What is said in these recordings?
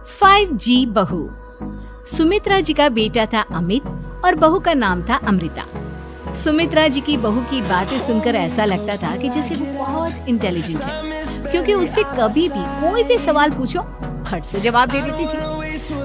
5G बहू। सुमित्रा जी का बेटा था अमित और बहू का नाम था अमृता। सुमित्रा जी की बहू की बातें सुनकर ऐसा लगता था कि जैसे वो बहुत इंटेलिजेंट है, क्योंकि उससे कभी भी कोई भी सवाल पूछो फट से जवाब दे देती थी।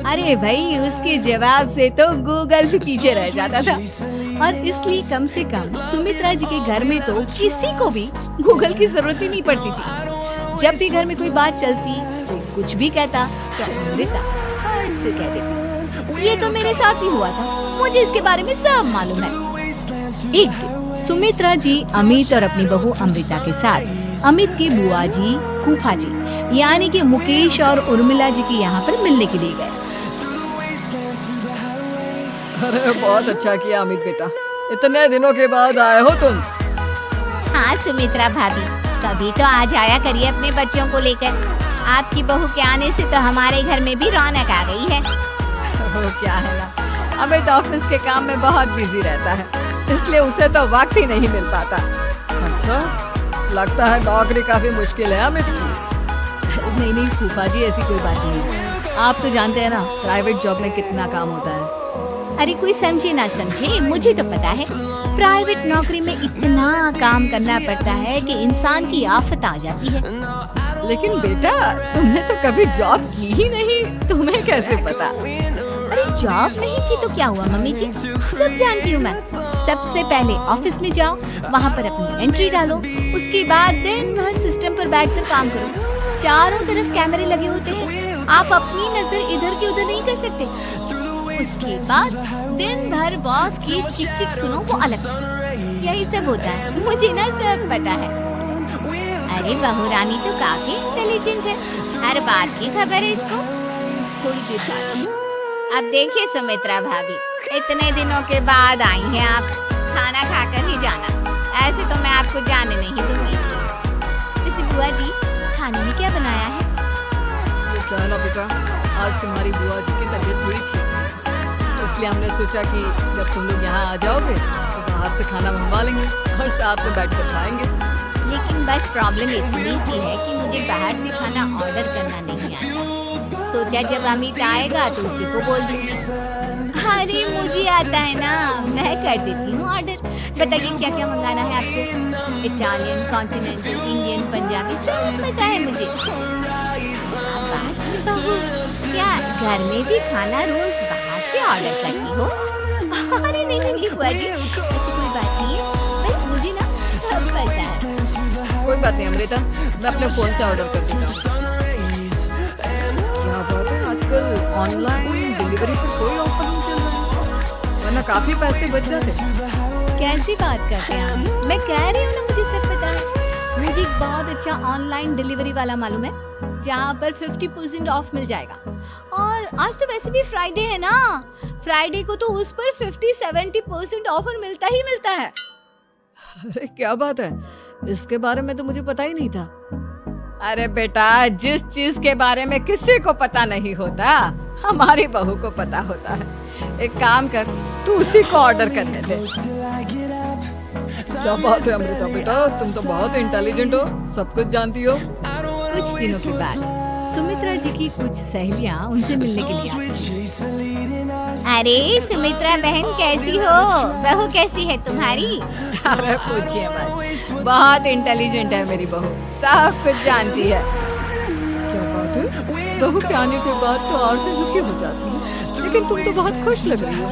अरे भाई, उसके जवाब से तो गूगल भी पीछे रह जाता था। और इसलिए कम से कम सुमित्रा जी के घर में तो किसी को भी गूगल की जरूरत ही नहीं पड़ती थी। जब भी घर में कोई बात चलती, कोई कुछ भी कहता तो अमृता फट से कह देती, ये तो मेरे साथ ही हुआ था, मुझे इसके बारे में सब मालूम है। एक दिन सुमित्रा जी अमित और अपनी बहू अमृता के साथ अमित के बुआ जी, फूफा जी यानी कि मुकेश और उर्मिला जी के यहाँ पर मिलने के लिए गए। अरे बहुत अच्छा किया अमित बेटा, इतने दिनों के बाद आए हो तुम। हाँ सुमित्रा भाभी, कभी तो आ जाया करिए अपने बच्चों को लेकर। आपकी बहू के आने से तो हमारे घर में भी रौनक आ गई है। वो क्या है ना, अमित ऑफिस के काम में बहुत बिजी रहता है, इसलिए उसे तो वक्त ही नहीं मिल पाता। अच्छा, लगता है नौकरी काफी मुश्किल है अमित की। नहीं फूफा जी, ऐसी कोई बात नहीं। आप तो जानते हैं ना प्राइवेट जॉब में कितना काम होता है। अरे कोई समझे ना समझे, मुझे तो पता है प्राइवेट नौकरी में इतना काम करना पड़ता है कि इंसान की आफत आ जाती है। लेकिन बेटा, तुमने तो कभी जॉब की ही नहीं, तुम्हें कैसे पता? अरे जॉब नहीं की तो क्या हुआ मम्मी जी, सब जानती हूँ मैं। सबसे पहले ऑफिस में जाओ, वहाँ पर अपनी एंट्री डालो, उसके बाद दिन भर सिस्टम पर बैठकर काम करो। चारों तरफ कैमरे लगे होते हैं, आप अपनी नजर इधर की उधर नहीं कर सकते। उसके बाद दिन भर बॉस की चिक चिक सुनो, वो अलग। यही सब होता है, मुझे ना सब पता है। अरे बहू रानी तो काफी इंटेलिजेंट है, हर बात की खबर है इसको। थोड़ी देर बाद अब देखिए सुमित्रा भाभी, इतने दिनों के बाद आई हैं आप, खाना खाकर ही जाना, ऐसे तो मैं आपको जाने नहीं दूंगी। वैसे बुआ जी, खाने में क्या बनाया है? वो क्या है ना बेटा, आज तुम्हारी बुआ जी की तबीयत थोड़ी ठीक है, इसलिए हमने सोचा कि जब तुम लोग यहाँ आ जाओगे तो बाहर से खाना मंगवा लेंगे और साथ में बैठ कर खाएंगे। लेकिन बस प्रॉब्लम इतनी सी है कि मुझे बाहर से खाना ऑर्डर करना नहीं आता। सोचा जब अमित आएगा तो उसी को बोल दूंगी। अरे मुझे आता है ना, मैं कर देती हूँ ऑर्डर। बताइए क्या क्या मंगाना है आपको? इटालियन, कॉन्टिनेंटल, इंडियन, पंजाबी, सब पता है मुझे। बात है बहू, क्या घर में भी खाना रोज बाहर से ऑर्डर करती हो? अरे नहीं बुआ जी, ऐसी कोई बात नहीं है, बस मुझे ना सब पता है। कोई बात नहीं अमृता, मैं अपने फोन से ऑर्डर कर देता हूँ। क्या बात है, आजकल ऑनलाइन डिलीवरी पर कोई ऑफर नहीं चल रहा है, वरना काफी पैसे बच जाते। कैसी बात करते हैं आप? मैं कह रही हूँ ना, मुझे सब पता है। मुझे एक बहुत अच्छा ऑनलाइन डिलीवरी वाला मालूम है, जहाँ पर 50% ऑफ मिल जाएगा। और आज तो वैसे भी फ्राइडे है ना, फ्राइडे को तो उस पर 50-70% ऑफर मिलता ही मिलता है। अरे क्या बात है, इसके बारे में तो मुझे पता ही नहीं था। अरे बेटा, जिस चीज के बारे में किसी को पता नहीं होता, हमारी बहू को पता होता है। एक काम कर, तू उसी को ऑर्डर करने दे। क्या बात है अमृता बेटा, तुम तो बहुत इंटेलिजेंट हो, सब कुछ जानती हो। कुछ दिनों के बाद सुमित्रा जी की कुछ सहेलियां उनसे मिलने के लिए आती। अरे सुमित्रा बहन कैसी हो? बहू कैसी है तुम्हारी? अरे पूछिए मत, बहुत इंटेलिजेंट है मेरी बहू, सब कुछ जानती है। क्या बात है, बहू के आने के बाद तो औरतें दुखी हो जाती हैं, लेकिन तुम तो बहुत खुश लग रही हो।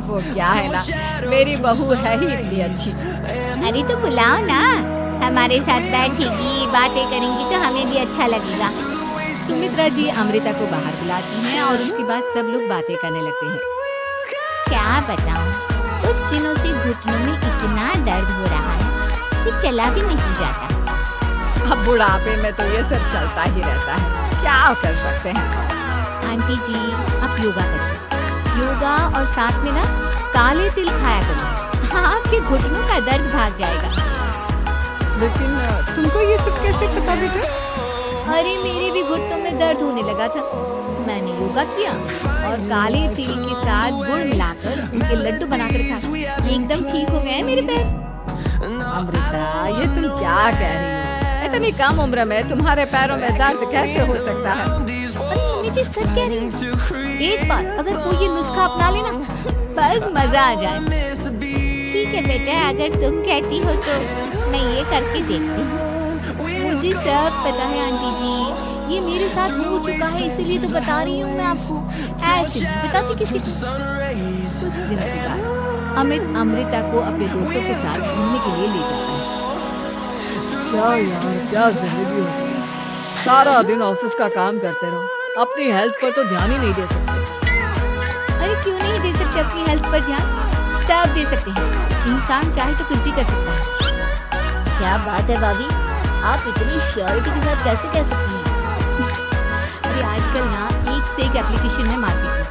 वो क्या है ना, मेरी बहू है ही इतनी अच्छी। अरे तो बुलाओ ना, हमारे साथ बैठेगी, बातें करेंगी तो हमें भी अच्छा लगेगा। सुमित्रा जी अमृता को बाहर बुलाती हैं और उसके बाद सब लोग बातें करने लगते हैं। क्या बताऊं, कुछ दिनों से घुटनों में इतना दर्द हो रहा है कि चला भी नहीं जाता। अब बुढ़ापे में तो ये सब चलता ही रहता है, क्या कर सकते हैं। आंटी जी, आप योगा करिए, योगा और साथ में ना काले तिल खाया करिए, आपके घुटनों का दर्द भाग जाएगा। लेकिन तुमको ये सब कैसे पता बेटा? अरे मेरे भी घुटनों में दर्द होने लगा था, मैंने योगा किया और काले तिल के साथ गुड़ मिलाकर उनके लड्डू बनाकर खाए, एकदम ठीक हो गए मेरे पैर। अमृता, ये तुम क्या कह रही हो? इतनी कम उम्र में तुम्हारे पैरों में दर्द कैसे हो सकता है? अरे मम्मी जी सच कह रही हूँ। एक बार अगर कोई ये नुस्खा अपना लेना बस मजा आ जाए। ठीक है बेटा, अगर तुम कहती हो तो मैं ये करके देखती हूँ। मुझे सब पता है आंटी जी, ये मेरे साथ हो चुका है, इसीलिए तो बता रही हूँ मैं आपको, ऐसे नहीं बताती किसी को। कुछ दिनों के बाद अमित अमृता को अपने दोस्तों के साथ घूमने के लिए ले जाता है। क्या यार, क्या जिंदगी हो गई। सारा दिन ऑफिस का काम करते रहो, अपनी हेल्थ पर तो ध्यान ही नहीं दे सकते। अरे क्यों नहीं दे सकते अपनी हेल्थ पर ध्यान? सब दे सकते हैं, इंसान चाहे तो कुछ भी कर सकता है। क्या बात है भाभी, आप इतनी श्योरिटी के साथ कैसे कह सकती हैं? अरे आजकल ना एक से एक एप्लीकेशन है मार्केट में,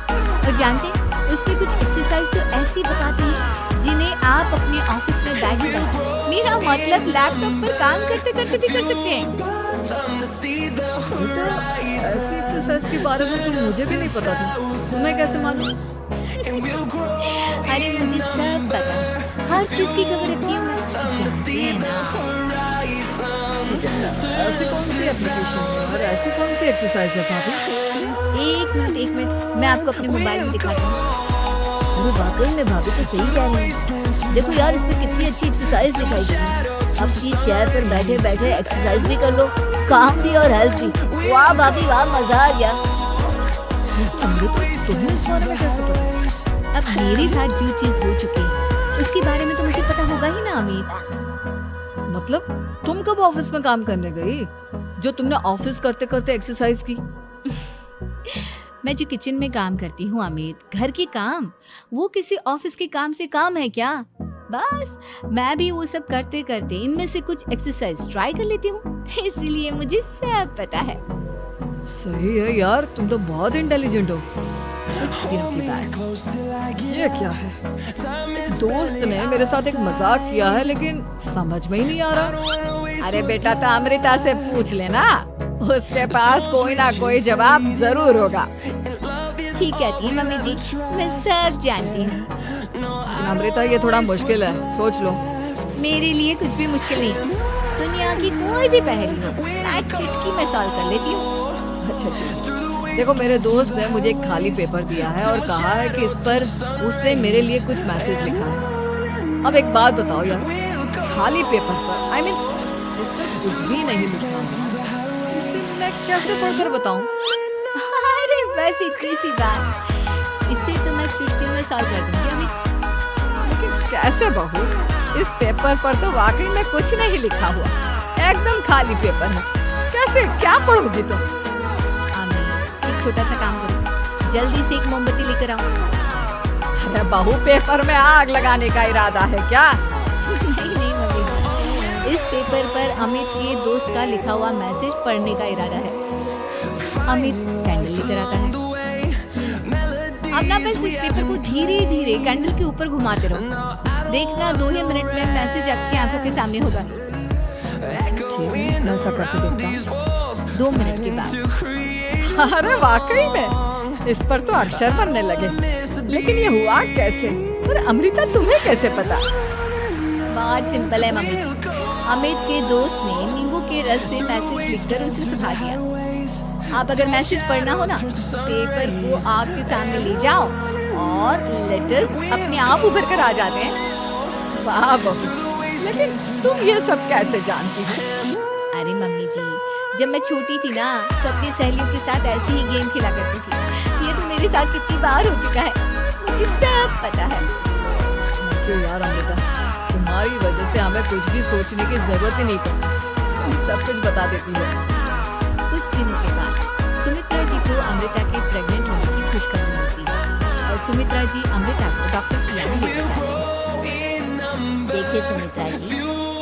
और जानते हैं उसमें कुछ एक्सरसाइज तो ऐसी बताते हैं जिन्हें आप अपने ऑफिस में बैठे बैठे, मेरा मतलब लैपटॉप पर काम करते करते भी कर सकते हैं। ऐसी एक्सरसाइज के बारे में तो मुझे भी नहीं पता था, तुम्हें कैसे मालूम? अरे मुझे सब पता है, हर चीज की खबर रखती हूँ मैं, जानते हैं ना। ऐसी कौन सी एप्लीकेशन है और ऐसी कौन सी एक्सरसाइज है भाभी? एक मिनट, मैं आपको अपने मोबाइल में दिखाती हूँ। अरे वाकई में भाभी तो सही कह रही है। देखो यार, इसमें कितनी अच्छी एक्सरसाइज दिखाई दे रही है। अपनी चेयर पर बैठे बैठे एक्सरसाइज भी कर लो, काम भी और हेल्थ भी। वाह भाभी वाह, मजा आ गया। तुम्हें इस बारे में कैसे पता? अब मेरे साथ जो चीज हो चुकी है उसके बारे में तो मुझे पता होगा ही ना अमित। मतलब तुम कब ऑफिस में काम करने गई जो तुमने ऑफिस करते करते एक्सरसाइज की? मैं जो किचन में काम करती हूँ अमित, घर के काम, वो किसी ऑफिस के काम से काम है क्या? बस मैं भी वो सब करते करते इनमें से कुछ एक्सरसाइज ट्राई कर लेती हूँ, इसीलिए मुझे सब पता है। सही है यार, तुम तो बहुत इंटेलिजेंट हो। कुछ दिनों के बाद ये क्या है? एक दोस्त ने मेरे साथ एक मजाक किया है लेकिन समझ में ही नहीं आ रहा। अरे बेटा, तो अमृता से पूछ लेना, उसके पास कोई ना कोई जवाब जरूर होगा। ठीक कहती है मम्मी जी, मैं सब जानती हूँ। अमृता ये थोड़ा मुश्किल है, सोच लो। मेरे लिए कुछ भी मुश्किल नहीं, दुनिया की कोई भी पहेली हो मैं चुटकी में सॉल्व कर लेती हूँ। अच्छा ठीक है। देखो, मेरे दोस्त ने मुझे एक खाली पेपर दिया है और कहा है कि इस पर उसने मेरे लिए कुछ मैसेज लिखा है। अब एक बात बताओ यार, खाली पेपर पर, I mean, जिस पर कुछ भी नहीं लिखा है, उसे मैं कैसे पढ़कर बताऊं? अरे बस इतनी सी बात, इसे तो मैं चुटकी में सॉल्व कर दूंगी अभी। लेकिन कैसे बहू, इस पेपर पर तो वाकई में कुछ नहीं लिखा हुआ, एकदम खाली पेपर है। कैसे, क्या पढ़ोगी तुम? एक छोटा सा काम करो, जल्दी से एक मोमबत्ती लेकर आओ। अरे बहू, पेपर में आग लगाने का इरादा है क्या? नहीं मम्मी जी, इस पेपर पर अमित के दोस्त का लिखा हुआ मैसेज पढ़ने का इरादा है। अमित कैंडल लेकर आता है। अब ना बस इस पेपर को धीरे धीरे कैंडल के ऊपर घुमाते रहो, देखना 2 ही मिनट में मैसेज आपकी आंखों के सामने होगा। ठीक है, मैं ऐसा करके देखता हूँ। 2 मिनट के बाद अरे वाकई में इस पर तो अक्षर बनने लगे, लेकिन ये हुआ कैसे? और अमृता, तुम्हें कैसे पता? बहुत सिंपल है मम्मी जी, अमित के दोस्त ने नींबू के रस से मैसेज लिखकर उसे सिखा दिया। आप अगर मैसेज पढ़ना हो ना, पेपर को आपके सामने ले जाओ और लेटर्स अपने आप उभर कर आ जाते हैं। वाह बहू, लेकिन तुम ये सब कैसे जानती हो? अरे मम्मी जी, जब मैं छोटी थी ना तो अपनी सहेलियों के साथ ऐसे ही गेम खेला करती थी। ये तो मेरे साथ कितनी बार हो चुका है, मुझे सब पता है। क्यों यार अमृता, तुम्हारी वजह से हमें कुछ भी सोचने की जरूरत ही नहीं पड़ती, तुम सब कुछ बता देती हो। कुछ दिनों के बाद सुमित्रा जी को अमृता के प्रेग्नेंट होने की खुशखबरी मिलती है और सुमित्रा जी अमृता को डॉक्टर के यहाँ लेकर जाती है। देखिए सुमित्रा जी,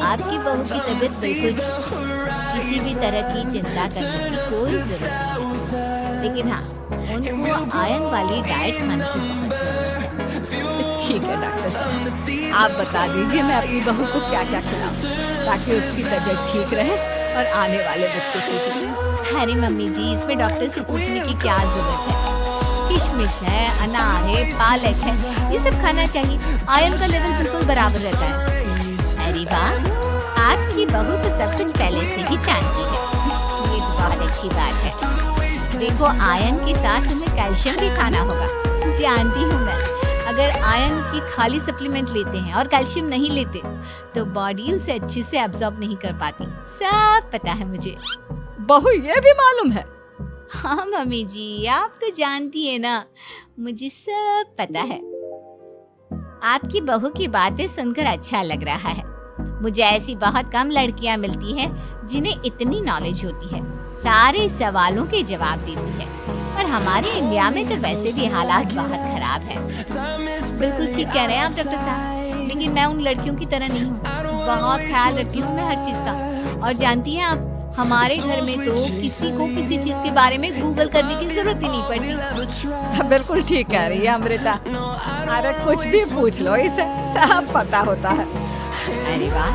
आपकी बहू की तबीयत बिल्कुल ठीक है, किसी भी तरह की चिंता करने की कोई जरूरत नहीं, लेकिन हाँ, उनको आयरन वाली डाइट खाने की बहुत जरूरत है। ठीक है डॉक्टर साहब, आप बता दीजिए मैं अपनी बहू को क्या क्या खिलाऊं ताकि उसकी तबीयत ठीक रहे और आने वाले बच्चे ठीक रहे। अरे मम्मी जी, इसमें डॉक्टर से पूछने की क्या जरूरत है? किशमिश है, अनार है, पालक है, ये सब खाना चाहिए, आयरन का लेवल बिल्कुल बराबर रहता है। अरे वाह, आपकी बहू तो सब कुछ पहले से ही जानती है, ये तो बहुत अच्छी बात है। देखो आयरन के साथ तुम्हें कैल्शियम भी खाना होगा। जानती हूँ मैं, अगर आयरन की खाली सप्लीमेंट लेते हैं और कैल्शियम नहीं लेते तो बॉडी उसे अच्छे से एब्जॉर्ब नहीं कर पाती। सब पता है मुझे। बहू ये भी मालूम है? हाँ मम्मी जी, आप तो जानती है ना, मुझे सब पता है। आपकी बहू की बातें सुनकर अच्छा लग रहा है। मुझे ऐसी बहुत कम लड़कियां मिलती हैं जिन्हें इतनी नॉलेज होती है, सारे सवालों के जवाब देती है। और हमारे इंडिया में तो वैसे भी हालात बहुत खराब है। बिल्कुल ठीक कह रहे हैं आप डॉक्टर साहब, लेकिन मैं उन लड़कियों की तरह नहीं हूँ। बहुत ख्याल रखती हूँ मैं हर चीज का। और जानती हैं आप, हमारे घर में तो किसी को किसी चीज के बारे में गूगल करने की जरूरत ही नहीं पड़ती। बिल्कुल ठीक कह रही है अमृता। अरे कुछ भी पूछ लो, इसे सब पता होता है। अरे वाह,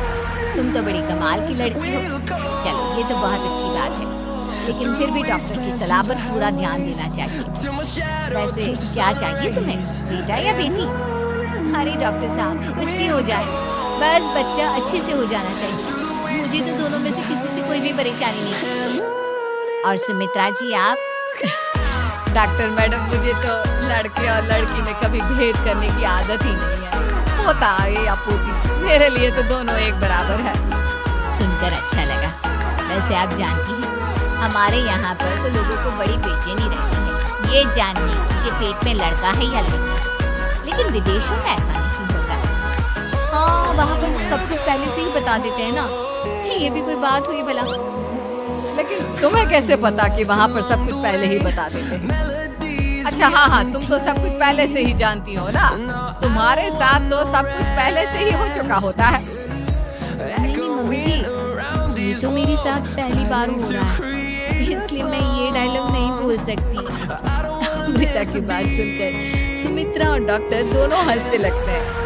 तुम तो बड़ी कमाल की लड़की हो। चलो ये तो बहुत अच्छी बात है, लेकिन फिर भी डॉक्टर की सलाह पर पूरा ध्यान देना चाहिए। वैसे क्या चाहिए तुम्हें, बेटा या बेटी? अरे डॉक्टर साहब, कुछ भी हो जाए, बस बच्चा अच्छे से हो जाना चाहिए। मुझे तो दोनों में से किसी से कोई भी परेशानी नहीं। और सुमित्रा जी आप? डॉक्टर मैडम, मुझे तो लड़के और लड़की में कभी भेद करने की आदत ही नहीं है। होता है या पोती, मेरे लिए तो दोनों एक बराबर है। सुनकर अच्छा लगा। वैसे आप जानती हैं, हमारे यहाँ पर तो लोगों को बड़ी बेचैनी रहती है ये जानने की कि पेट में लड़का है या लड़की। लेकिन विदेशों में ऐसा नहीं होता। हाँ, वहाँ पर सब कुछ पहले से ही बता देते हैं ना। ये भी कोई बात हुई भला? लेकिन तुम्हें कैसे पता कि वहाँ पर सब कुछ पहले ही बता देते हैं? अच्छा हाँ, तुम तो सब कुछ पहले से ही जानती हो ना। तुम्हारे साथ तो सब कुछ पहले से ही हो चुका होता है। नहीं मम्मी जी, ये तो मेरे साथ पहली बार हो रहा है, इसलिए मैं ये डायलॉग नहीं बोल सकती। अमृता की बात सुनकर सुमित्रा और डॉक्टर दोनों हंसने लगते हैं।